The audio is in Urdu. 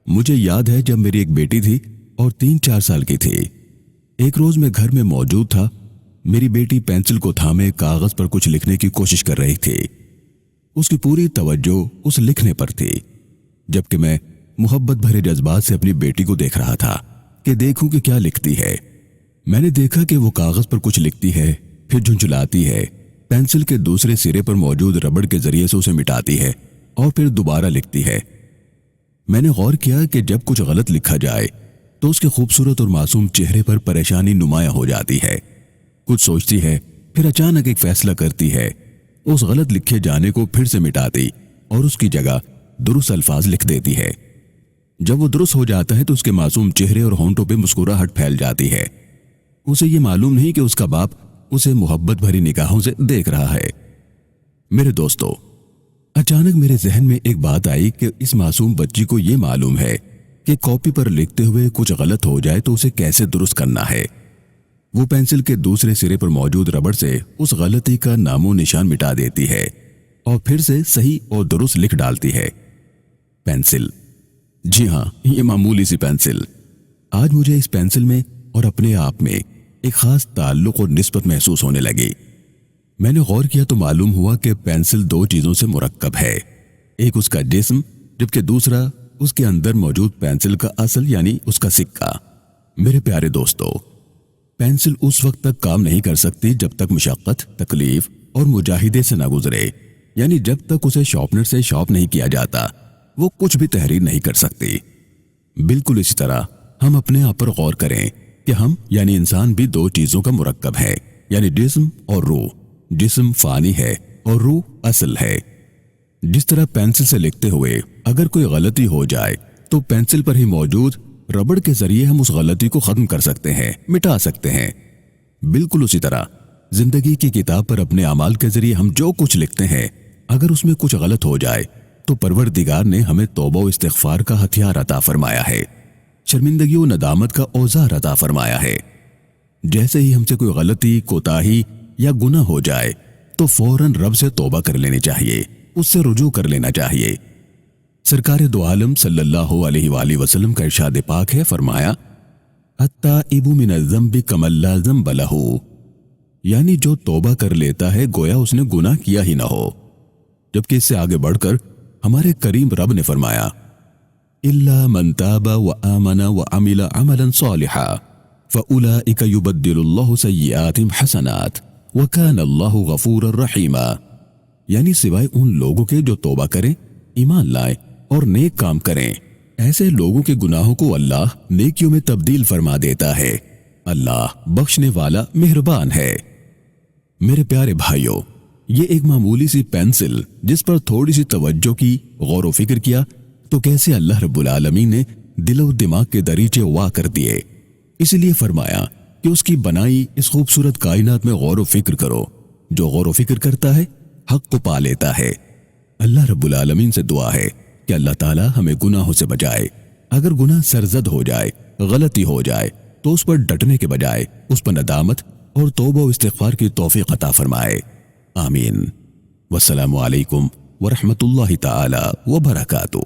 مجھے یاد ہے جب میری ایک بیٹی تھی اور 3-4 سال کی تھی۔ ایک روز میں گھر میں موجود تھا۔ میری بیٹی پینسل کو تھامے کاغذ پر کچھ لکھنے کی کوشش کر رہی تھی۔ اس کی پوری توجہ اس لکھنے پر تھی، جبکہ میں محبت بھرے جذبات سے اپنی بیٹی کو دیکھ رہا تھا کہ دیکھوں کہ کیا لکھتی ہے۔ میں نے دیکھا کہ وہ کاغذ پر کچھ لکھتی ہے، پھر جھنجھلاتی ہے، پینسل کے دوسرے سرے پر موجود ربڑ کے ذریعے سے اسے مٹاتی ہے اور پھر دوبارہ لکھتی ہے۔ میں نے غور کیا کہ جب کچھ غلط لکھا جائے تو اس کے خوبصورت اور معصوم چہرے پر پریشانی نمایاں ہو جاتی ہے۔ کچھ سوچتی ہے، پھر اچانک ایک فیصلہ کرتی ہے، اس غلط لکھے جانے کو پھر سے مٹاتی اور اس کی جگہ درست الفاظ لکھ دیتی ہے۔ جب وہ درست ہو جاتا ہے تو اس کے معصوم چہرے اور ہونٹوں پہ مسکراہٹ پھیل جاتی ہے۔ اسے یہ معلوم نہیں کہ اس کا باپ اسے محبت بھری نگاہوں سے دیکھ رہا ہے۔ میرے دوستو، اچانک میرے ذہن میں ایک بات آئی کہ اس معصوم بچی کو یہ معلوم ہے کہ کاپی پر لکھتے ہوئے کچھ غلط ہو جائے تو اسے کیسے درست کرنا ہے۔ وہ پینسل کے دوسرے سرے پر موجود ربڑ سے اس غلطی کا نام و نشان مٹا دیتی ہے اور پھر سے صحیح اور درست لکھ ڈالتی ہے۔ پینسل، جی ہاں، یہ معمولی سی پینسل۔ آج مجھے اس پینسل میں اور اپنے آپ میں ایک خاص تعلق اور نسبت محسوس ہونے لگی۔ میں نے غور کیا تو معلوم ہوا کہ پینسل 2 چیزوں سے مرکب ہے، ایک اس کا جسم، جبکہ دوسرا اس کے اندر موجود پینسل کا اصل یعنی اس کا سکہ۔ میرے پیارے دوستو، پینسل اس وقت تک کام نہیں کر سکتی جب تک مشقت، تکلیف اور مجاہدے سے نہ گزرے، یعنی جب تک اسے شارپنر سے شارپ نہیں کیا جاتا وہ کچھ بھی تحریر نہیں کر سکتی۔ بالکل اسی طرح ہم اپنے آپ پر غور کریں کہ ہم یعنی انسان بھی 2 چیزوں کا مرکب ہے، یعنی جسم اور روح۔ جسم فانی ہے اور روح اصل ہے۔ جس طرح پینسل سے لکھتے ہوئے اگر کوئی غلطی ہو جائے تو پینسل پر ہی موجود ربڑ کے ذریعے ہم اس غلطی کو ختم کر سکتے ہیں، مٹا سکتے ہیں۔ بالکل اسی طرح زندگی کی کتاب پر اپنے اعمال کے ذریعے ہم جو کچھ لکھتے ہیں، اگر اس میں کچھ غلط ہو جائے تو پروردگار نے ہمیں توبہ و استغفار کا ہتھیار عطا فرمایا ہے، شرمندگی و ندامت کا اوزار عطا فرمایا ہے۔ جیسے ہی ہم سے کوئی غلطی، کوتاہی یا گناہ ہو جائے تو فوراً رب سے توبہ کر لینی چاہیے، اس سے رجوع کر لینا چاہیے۔ سرکار دو عالم صلی اللہ علیہ وآلہ وسلم کا ارشاد پاک ہے، فرمایا التائب من الذنب کمن لا ذنب لہ، یعنی جو توبہ کر لیتا ہے گویا اس نے گناہ کیا ہی نہ ہو۔ جبکہ اس سے آگے بڑھ کر ہمارے کریم رب نے فرمایا الا من تاب وآمن وعمل عملا صالحا فاولئک یبدل اللہ سیئاتہم حسنات وکان اللہ غفورا رحیما، یعنی سوائے ان لوگوں کے جو توبہ کریں، ایمان لائیں اور نیک کام کریں، ایسے لوگوں کے گناہوں کو اللہ نیکیوں میں تبدیل فرما دیتا ہے۔ اللہ بخشنے والا مہربان ہے۔ میرے پیارے بھائیوں، یہ ایک معمولی سی پینسل جس پر تھوڑی سی توجہ کی، غور و فکر کیا تو کیسے اللہ رب العالمین نے دل و دماغ کے دریچے وا کر دیے۔ اس لیے فرمایا کہ اس کی بنائی اس خوبصورت کائنات میں غور و فکر کرو۔ جو غور و فکر کرتا ہے حق کو پا لیتا ہے۔ اللہ رب العالمین سے دعا ہے کہ اللہ تعالی ہمیں گناہوں سے بچائے۔ اگر گناہ سرزد ہو جائے، غلطی ہو جائے تو اس پر ڈٹنے کے بجائے اس پر ندامت اور توبہ و استغفار کی توفیق عطا فرمائے۔ آمین۔ والسلام علیکم ورحمۃ اللہ تعالی وبرکاتہ۔